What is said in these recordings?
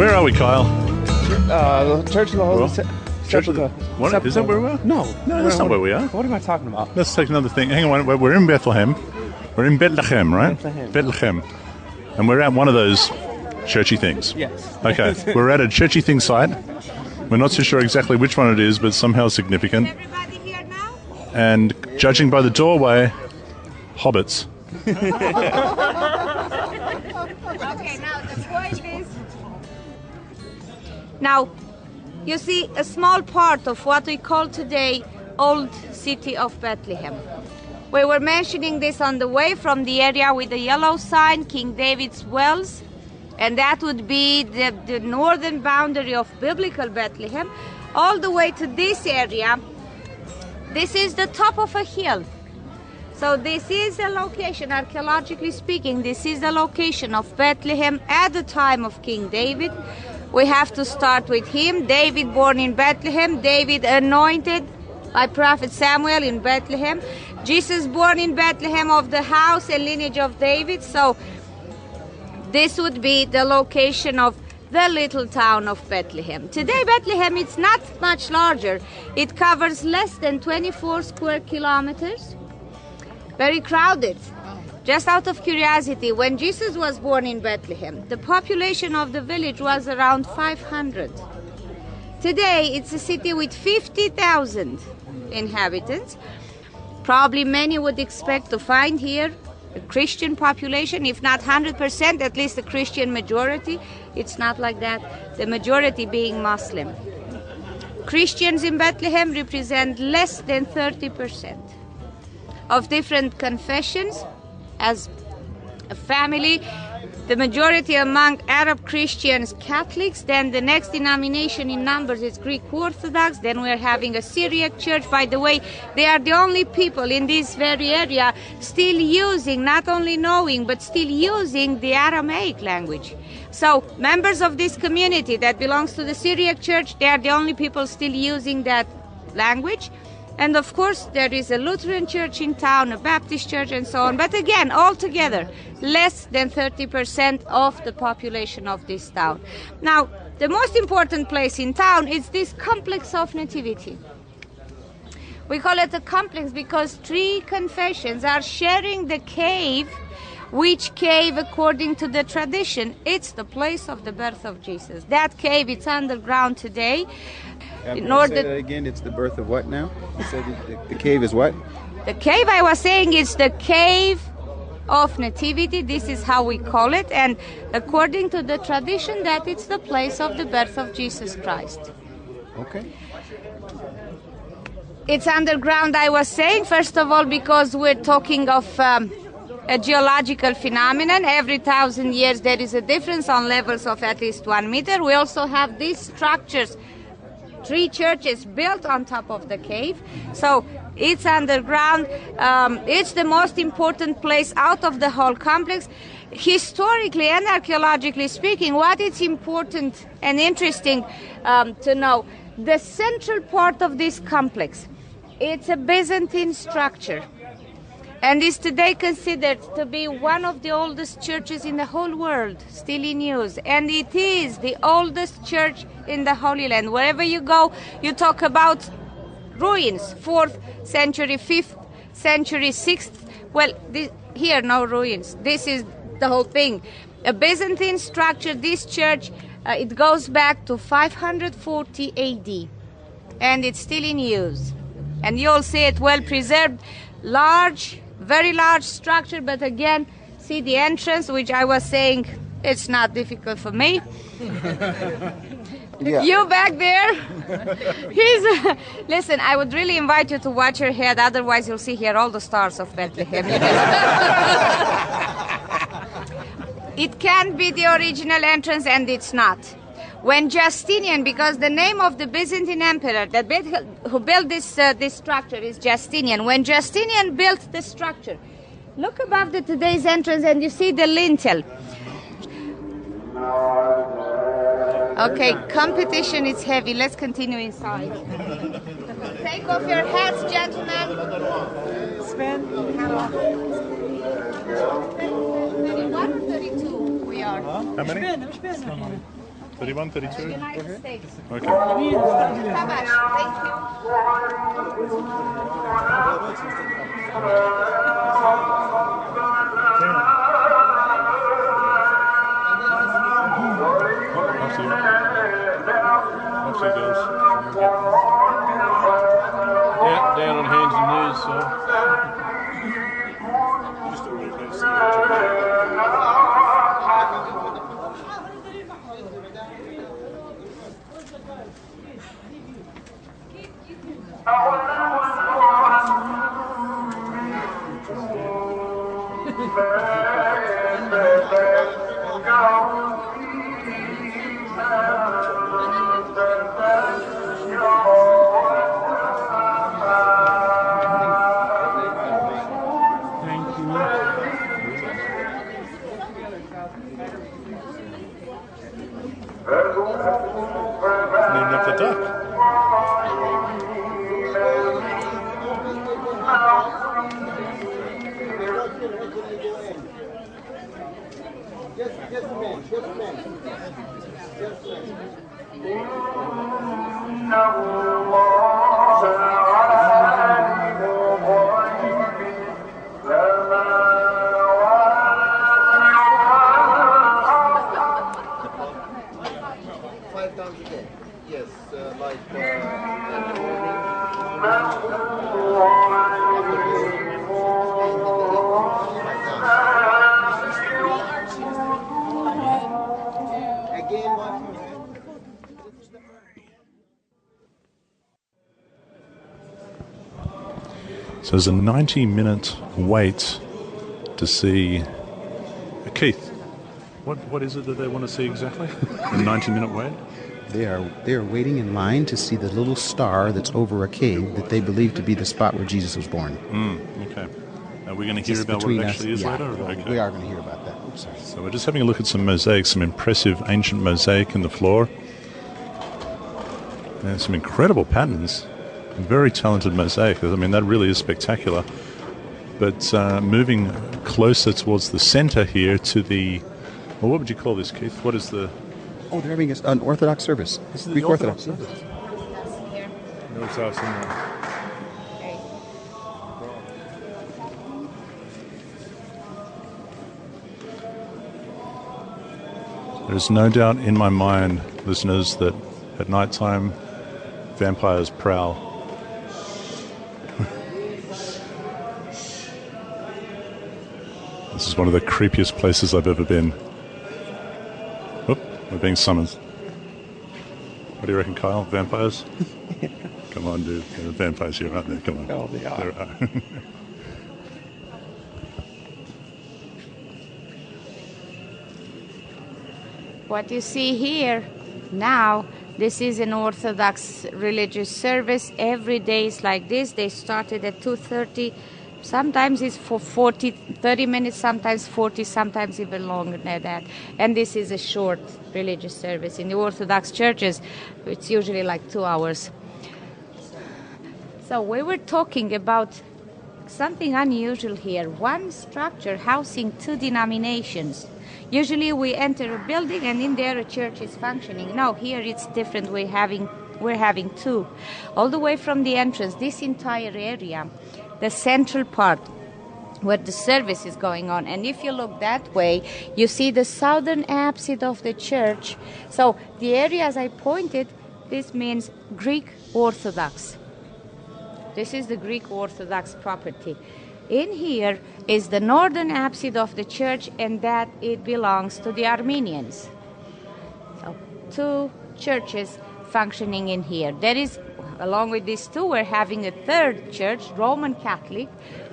Where are we, Kyle? The Church of the Holy Church of the... What? Is that where we are? No, that's not where we are. What am I talking about? Let's take another thing. Hang on, we're in Bethlehem. We're in Bethlehem, right? Bethlehem. And we're at one of those churchy things. Yes. Okay, we're at a churchy thing site. We're not so sure exactly which one it is, but somehow significant. Everybody here now? And judging by the doorway, hobbits. Okay, now the point is... Now, you see a small part of what we call today Old City of Bethlehem. We were mentioning this on the way from the area with the yellow sign, King David's Wells, and that would be the northern boundary of biblical Bethlehem, all the way to this area. This is the top of a hill. So this is a location, archaeologically speaking, this is the location of Bethlehem at the time of King David. We have to start with him. David born in Bethlehem, David anointed by Prophet Samuel in Bethlehem. Jesus born in Bethlehem of the house and lineage of David. So this would be the location of the little town of Bethlehem. Today Bethlehem is not much larger. It covers less than 24 square kilometers. Very crowded. Just out of curiosity, when Jesus was born in Bethlehem, the population of the village was around 500. Today, it's a city with 50,000 inhabitants. Probably many would expect to find here a Christian population, if not 100%, at least a Christian majority. It's not like that, the majority being Muslim. Christians in Bethlehem represent less than 30% of different confessions. As a family, the majority among Arab Christians, Catholics, then the next denomination in numbers is Greek Orthodox, then we're having a Syriac church. By the way, they are the only people in this very area still using, not only knowing, but still using the Aramaic language. So members of this community that belongs to the Syriac church, they are the only people still using that language. And of course, there is a Lutheran church in town, a Baptist church, and so on. But again, altogether, less than 30% of the population of this town. Now, the most important place in town is this complex of Nativity. We call it a complex because three confessions are sharing the cave, which cave, according to the tradition, it's the place of the birth of Jesus. That cave, it's underground today. In order say that again, it's the birth of what now? You said the cave is what? The cave, I was saying, is the cave of Nativity. This is how we call it. And according to the tradition, that it's the place of the birth of Jesus Christ. Okay. It's underground, I was saying, first of all, because we're talking of a geological phenomenon. Every 1,000 years there is a difference on levels of at least 1 meter. We also have these structures, 3 churches built on top of the cave. So it's underground. It's the most important place out of the whole complex. Historically and archaeologically speaking, what is important and interesting to know, the central part of this complex, it's a Byzantine structure, and is today considered to be one of the oldest churches in the whole world, still in use. And it is the oldest church in the Holy Land. Wherever you go, you talk about ruins, 4th century, 5th century, 6th. Well, here, no ruins. This is the whole thing. A Byzantine structure, this church, it goes back to 540 AD, and it's still in use. And you'll see it well preserved, large, very large structure, but again, see the entrance, which I was saying, it's not difficult for me. Yeah. You back there, listen, I would really invite you to watch your head, otherwise you'll see here all the stars of Bethlehem. It can be the original entrance, and it's not. When Justinian, because the name of the Byzantine emperor who built this structure is Justinian. When Justinian built the structure, look above today's entrance and you see the lintel. Okay, competition is heavy. Let's continue inside. Take off your hats, gentlemen. Sven, 31 or 32 we are. How many? 31, 32? United States. Okay. Tabash, thank you. Off she goes. Yeah, down on hands and knees, so. Named after duck. Five times a day. Yes, like in the morning. Again, what? So there's a 90-minute wait to see Keith. What is it that they want to see exactly? A 90-minute wait? They are waiting in line to see the little star that's over a cave that they believe to be the spot where Jesus was born. Okay. Are we going to hear Just about what between it us, actually is yeah, later? Okay. we are going to hear about that. Oops, sorry. So we're just having a look at some mosaics, some impressive ancient mosaic in the floor. And some incredible patterns. Very talented mosaic. I mean, that really is spectacular. But moving closer towards the center here to the... Well, what would you call this, Keith? What is the... Oh, they're having an Orthodox service. This is Greek the Orthodox Orthodox. service. Here. No, it's us in there. Okay. There's no doubt in my mind, listeners, that at night time, vampires prowl. This is one of the creepiest places I've ever been. Oop, we're being summoned. What do you reckon, Kyle? Vampires? Come on, dude. There are vampires here, aren't there? Come on. Oh, they are. There are. What you see here now, this is an Orthodox religious service. Every day is like this. They started at 2:30. Sometimes it's for 30 minutes, sometimes 40, sometimes even longer than that. And this is a short religious service. In the Orthodox churches, it's usually like 2 hours. So we were talking about something unusual here. One structure housing two denominations. Usually we enter a building and in there a church is functioning. No, here it's different. We're having two. All the way from the entrance, this entire area, the central part where the service is going on. And if you look that way, you see the southern apside of the church. So the area, as I pointed, this means Greek Orthodox. This is the Greek Orthodox property. In here is the northern apside of the church, and that it belongs to the Armenians. So two churches functioning in here. There is, along with these two, we're having a third church, Roman Catholic.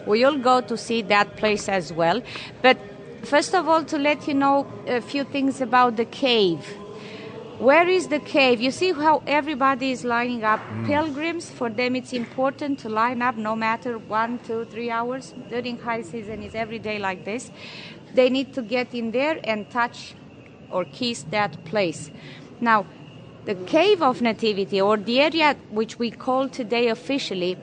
We'll go to see that place as well. But first of all, to let you know a few things about the cave. Where is the cave? You see how everybody is lining up. Pilgrims, for them it's important to line up no matter 1, 2, 3 hours. During high season it's every day like this. They need to get in there and touch or kiss that place. Now, the cave of Nativity, or the area which we call today officially,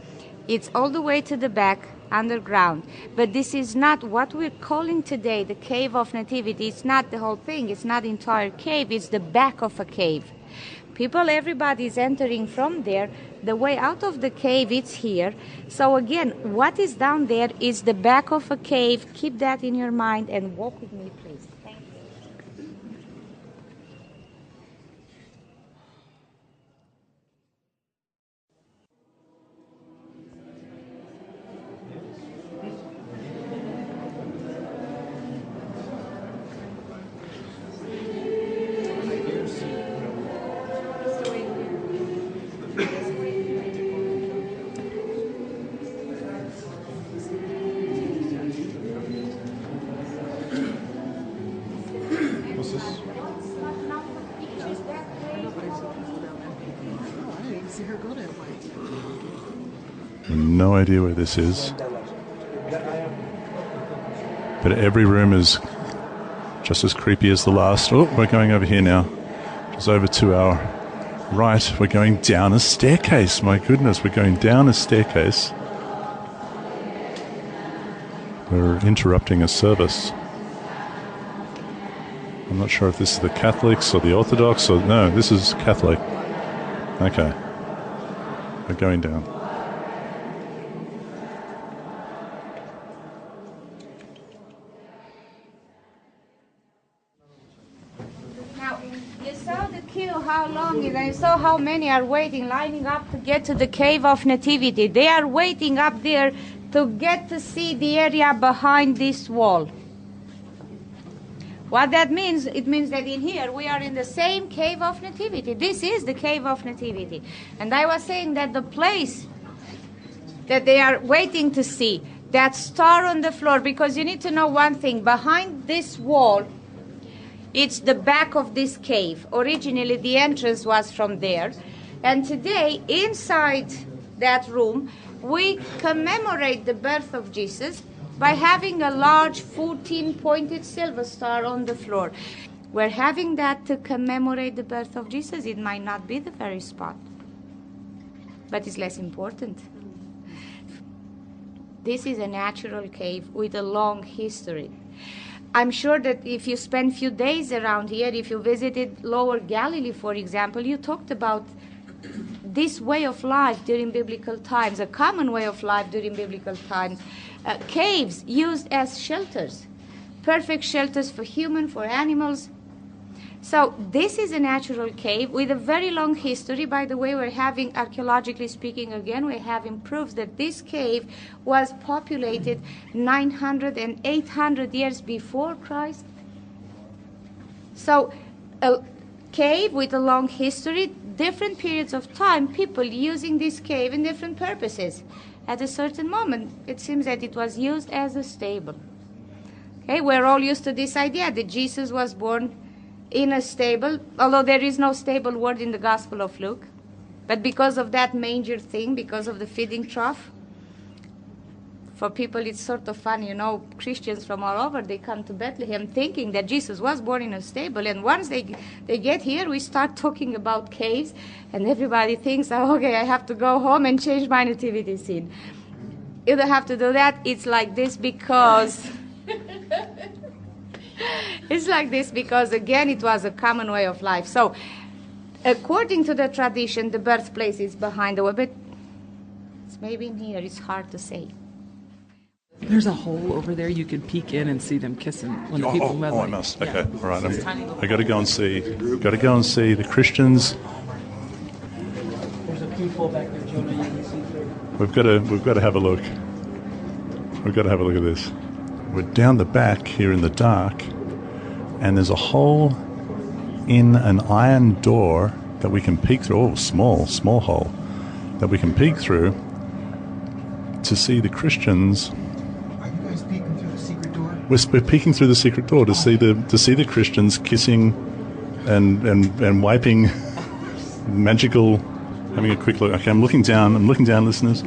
it's all the way to the back. underground. But this is not what we're calling today the Cave of Nativity. It's not the whole thing. It's not the entire cave. It's the back of a cave. Everybody is entering from there. The way out of the cave, it's here. So again, what is down there is the back of a cave. Keep that in your mind and walk with me, please. Thank you. What's this? No idea where this is. But every room is just as creepy as the last. Oh, we're going over here now. It's over to our right. We're going down a staircase. My goodness, we're going down a staircase. We're interrupting a service. I'm not sure if this is the Catholics or the Orthodox or... No, this is Catholic. Okay. We're going down. Now, you saw the queue, how long it is, and you saw how many are waiting, lining up to get to the Cave of Nativity. They are waiting up there to get to see the area behind this wall. What that means, it means that in here we are in the same Cave of Nativity. This is the Cave of Nativity. And I was saying that the place that they are waiting to see, that star on the floor, because you need to know one thing. Behind this wall, it's the back of this cave. Originally, the entrance was from there. And today, inside that room, we commemorate the birth of Jesus by having a large 14-pointed silver star on the floor. We're having that to commemorate the birth of Jesus. It might not be the very spot, but it's less important. This is a natural cave with a long history. I'm sure that if you spend a few days around here, if you visited Lower Galilee, for example, you talked about this way of life during biblical times, a common way of life during biblical times. Caves used as shelters, perfect shelters for human, for animals. So this is a natural cave with a very long history. By the way, we're having, archaeologically speaking again, we're having proofs that this cave was populated 900 and 800 years before Christ. So a cave with a long history, different periods of time, people using this cave in different purposes. At a certain moment, it seems that it was used as a stable. Okay, we're all used to this idea that Jesus was born in a stable, although there is no stable word in the Gospel of Luke. But because of that manger thing, because of the feeding trough, for people it's sort of fun, you know, Christians from all over, they come to Bethlehem thinking that Jesus was born in a stable. And once they get here, we start talking about caves, and everybody thinks, oh, okay, I have to go home and change my nativity scene. You don't have to do that. It's like this because... It's like this because, again, it was a common way of life. So, according to the tradition, the birthplace is behind the wall, but it's maybe in here. It's hard to say. There's a hole over there. You could peek in and see them kissing when the people met. Oh, I must. Yeah. Okay, all right. This tiny little I got to go and see. Got to go and see the Christians. There's a peephole back there, Jonah. You can see through. We've got to have a look. We've got to have a look at this. We're down the back here in the dark, and there's a hole in an iron door that we can peek through. Oh, small hole that we can peek through to see the Christians. Are you guys peeking through the secret door? We're peeking through the secret door to see the Christians kissing and wiping magical. Having a quick look. Okay, I'm looking down, listeners.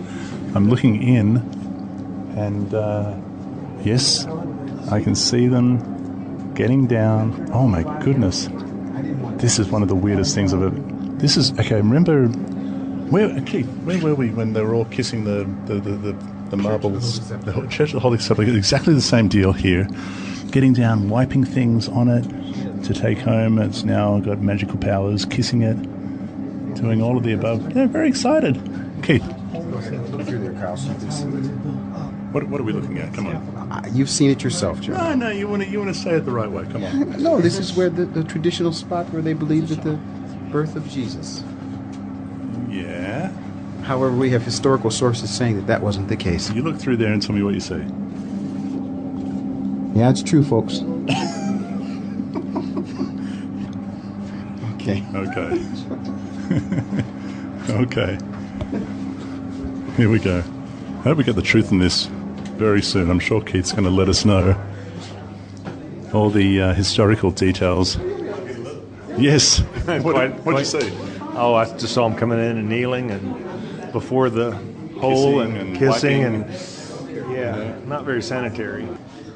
I'm looking in, and yes, I can see them getting down. Oh my goodness. This is one of the weirdest things I've ever... This is... Okay, remember... Where were we when they were all kissing the the marbles, the Church of the Holy Sepulchre, exactly the same deal here. Getting down, wiping things on it to take home. It's now got magical powers, kissing it, doing all of the above. Yeah, very excited. Keith, what are we looking at? Come on. You've seen it yourself, John. No, you want to say it the right way. Come on. No, this is where the traditional spot where they believe that the birth of Jesus. Yeah. However, we have historical sources saying that that wasn't the case. You look through there and tell me what you see. Yeah, it's true, folks. Okay. Okay. Okay. Here we go. I hope we get the truth in this very soon. I'm sure Keith's going to let us know all the historical details. Yes. What'd you see? Oh, I just saw him coming in and kneeling and before the hole and kissing and yeah, not very sanitary.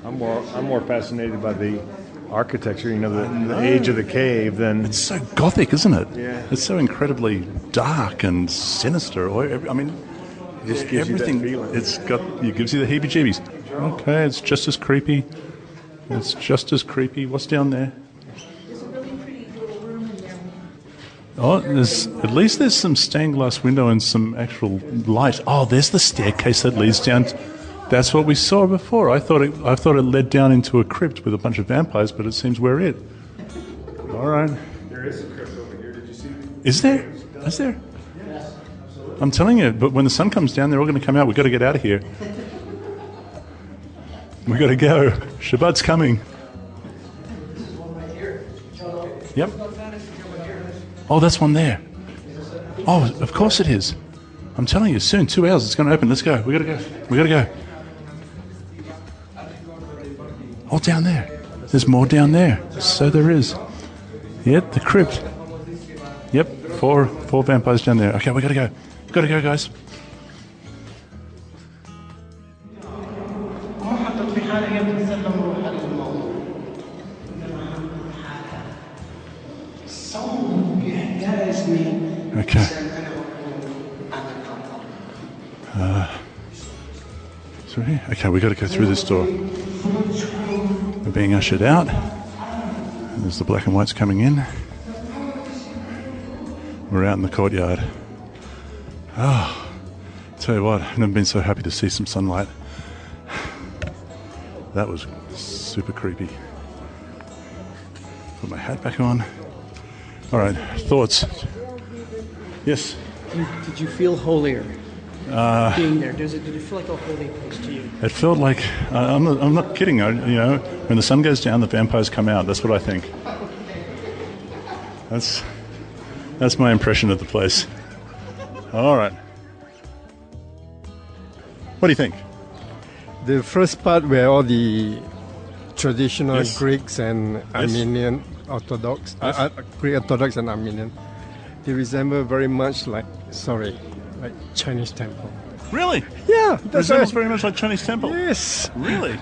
I'm more fascinated by the architecture, the age of the cave than... It's so gothic, isn't it? Yeah. It's so incredibly dark and sinister. I mean, Just gives everything. You that feeling. It gives you the heebie-jeebies. Okay, it's just as creepy. It's just as creepy. What's down there? Oh, at least there's some stained glass window and some actual light. Oh, there's the staircase that leads down. That's what we saw before. I thought it led down into a crypt with a bunch of vampires, but it seems we're it. All right. There is a crypt over here. Did you see? Is there? Is there? I'm telling you. But when the sun comes down, they're all going to come out. We've got to get out of here. We've got to go. Shabbat's coming. Yep. Oh, that's one there. Oh, of course it is. I'm telling you, soon, 2 hours, it's going to open. Let's go. We got to go. We got to go. Oh, down there. There's more down there. So there is. Yep, the crypt. Yep, four vampires down there. Okay, we got to go. We got to go, guys. Okay. Sorry. Okay, we got to go through this door. We're being ushered out. There's the black and whites coming in. We're out in the courtyard. Oh, tell you what, I've never been so happy to see some sunlight. That was super creepy. Put my hat back on. All right, thoughts? Yes. Did you feel holier being there? Did it feel like a holy place to you? It felt like I'm not kidding. When the sun goes down, the vampires come out. That's what I think. That's my impression of the place. All right. What do you think? The first part where all the traditional Yes. Greeks and Yes. Armenian Orthodox, Yes. Greek Orthodox and Armenian, they resemble very much like Chinese temple. Really? Yeah, that's Resembles right. very much like Chinese temple. Yes, Really?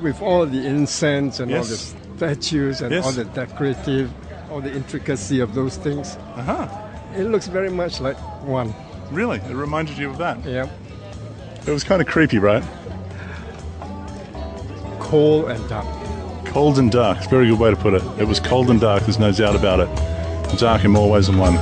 with all the incense and all the Yes. statues and Yes. all the decorative, all the intricacy of those things. Uh-huh. It looks very much like one. Really? It reminded you of that? Yeah, It was kind of creepy, right? cold and dark. Cold and dark. It's a very good way to put it. It was cold and dark. There's no doubt about it. Dark in more ways than one.